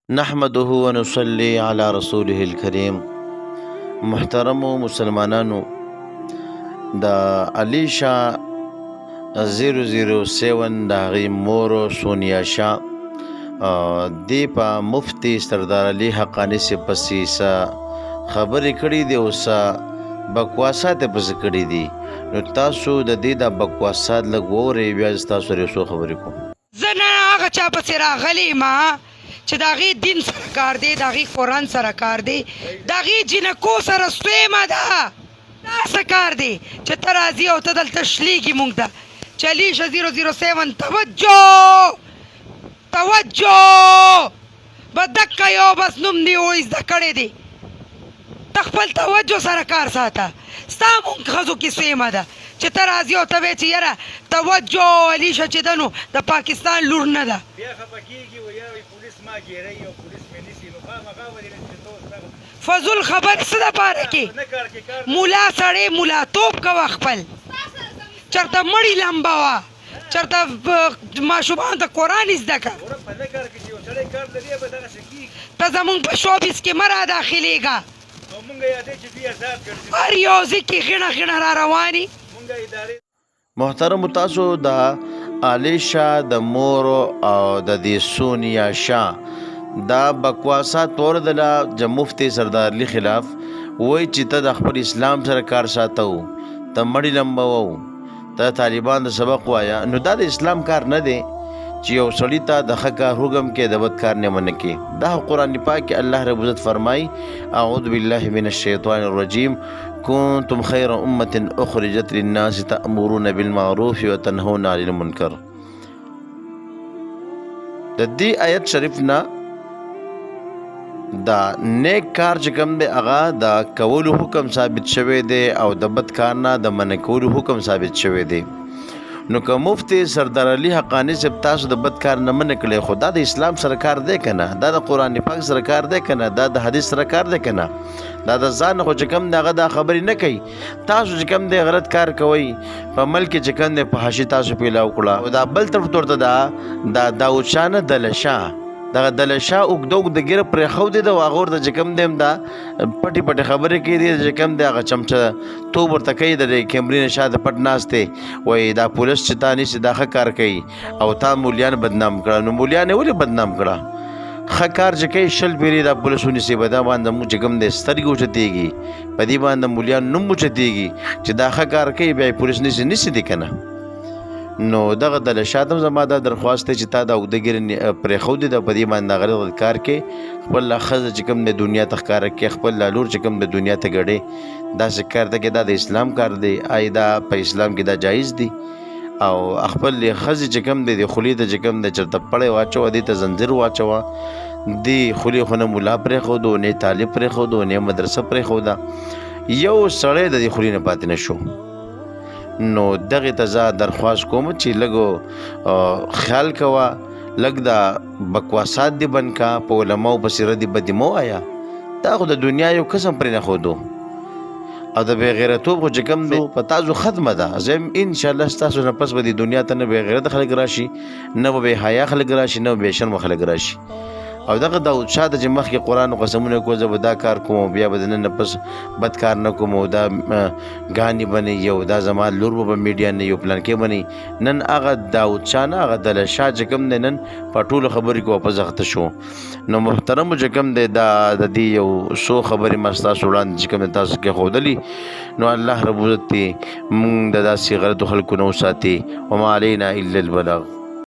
نحمده ونصلي على رسوله الكريم. محترمو مسلمانانو، د علی شاه 007 د هغې مور سونیا شاه دی په مفتی سردار علي حقانی سے پسې څه خبرې کړي دي او څه بکواسات یې پسې کړي دي. نو تاسو د دې د بکواسات لږ واورئ، بیا زه تاسو سره یو څو خبرې کوم. زه نه هغه چا پسې راغلی ما چې د هغې دین سره کار دی، د هغې قرآن سره کار دی، د هغې جنکو سره سویمه ده. دا څه کار دی چې ته راځي او ته دلته شلیږي موږ ته چې علیشه 007 توجه به دکه یو بس نوم دی او زده کړی دی. ته خپل توجه سره کار ساته. ستا مونږ ښځو کې سویمه ده چې ته راځي او ته وایې چې یاره توجه علیشه چې ده نو د پاکستان لور نه ده. فضول خبر څه دپاره کې ملا سړی ملا توب کوه، خپل چېرته مړي لمبه وه، چېرته ماشومان ته قرآن زده که. ته زمونږ په شوبیز کې مه را داخلېږه. هر یو ځای کې غېڼه غېڼه را رواني. محترم، تاسو د علی شاه د مور او د دې سونیا شاه دا بکواسات اوردله د مفتی سردار علي خلاف. وایي چې ته د خپل اسلام سره کار ساتو، ته مړي لمبوو، ته طالبان د سبق وایه. نو دا د اسلام کار نه دی چې یو سړي ته د ښه کار حکم کې د بد کار نه منع کې. دا قرآن پاک کې الله رب عزت فرمایي اعوذ بالله من الشیطان الرجیم کنتم خیر امة اخرجت للناس تأمرون بالمعروف وتنهون عن المنکر. د دې آیت شریف نه دا نیک کار چې کوم دی هغه د کولو حکم ثابت شوی دی او د بد کار نه د منع کولو حکم ثابت شوی دی. نو که مفتی سردار علي حقانی صاحب تاسو د بد کار نه منع کړی، خو دا د اسلام سره کار دی که نه؟ دا د قرآن پاک سره کار دی که نه؟ دا د حدیث سره کار دی که نه؟ دا د ځان خو چې کوم دی هغه دا خبرې نه کوي. تاسو چې کوم دی غلط کار کوئ په ملک کې چې کوم دی په حاشي تاسو پیلاو کړه. او دا بل طرف ورته دا داود شاه نه دله شاه، دغه دله شاه اوږده اوږده ږیره پرېښودې ده او هغه ورته چې کوم دی هم دا پټې پټې خبرې کوي دي چې کوم دی هغه چمچه توب ورته کوي د کیمرې نه شاته پټ ناست دی. وایي دا پولیس چې تا نیسي دا ښه کار کوي او تا مولیان بدنام کړه. نو مولیان یې ولې بدنام کړه؟ ښه کار چې کوي 100 پیرې دا پولیس ونیسي په دا باندې موږ چې کوم دی سترګې اوچتېږي، په دې باندې مولیان نوم اوچتېږي چې دا ښه کار کوي، بیا یې پولیس نیسي دی که نه؟ نو دغه دله شاه ته زما دا درخواست دی چې تا دا اوږده ږیره پرېښودې ده، په دې باندې غلط کار کې خپل لا ښځه چې کوم دی دنیا ته ښکاره کړې، خپل لا لور چې کوم دی دنیا ته ګډې. داسې کار ته کې دا د اسلام کار دی. آیا دا په اسلام کې دا جایز دی؟ او خپل ښځې چې کوم دی د خولې ته چې کوم دی چېرته پړی واچوه، دې ته زنځیر واچوه. دې خولې خو نه ملا پرېښودو، نه طالب پرېښودو، نه مدرسه پرېښوده، یو سړی د دې خولې نه پاتې نه شو. نو دغې ته زه درخواست کوم چې لږ خیال کوه، لږ دا بکواسات دې بند کا، په علماو پسې ردې بدې مه وایه. دا خو د دنیا یو قسم پرې نښودو او د بې غیرتوب خو چې کوم دی په تاسو ختمه ده. زه یم انشاءالله ستاسو نه پس به دې دنیا ته نه بې غیرته خلک راشي، نه به بې حیا خلک راشي، نه به بې شرمه خلک راشي. او دغه داود شاه ته چې مخکې قرآن و قسمونه کوه زه به دا کار کوم، بیا به د نن نه پس بد کار نه کوم، او دا ګانې به نه یي او دا زما لور به په میډیا نه یي او پلانکې به نه یي. نن هغه داود شاه نه هغه دله شاه چې کوم دی نن په ټولو خبرې کې واپس اخته شو. نو محترمو چې کوم دی دا د دې یو څو خبرې ما ستاسو وړاندې چې کوم دی تاسو کې ښودلي. نو الله رب عزت دې مونږ د داسې غلطو خلکو نه وساتي. وما علینا الا البلاغ.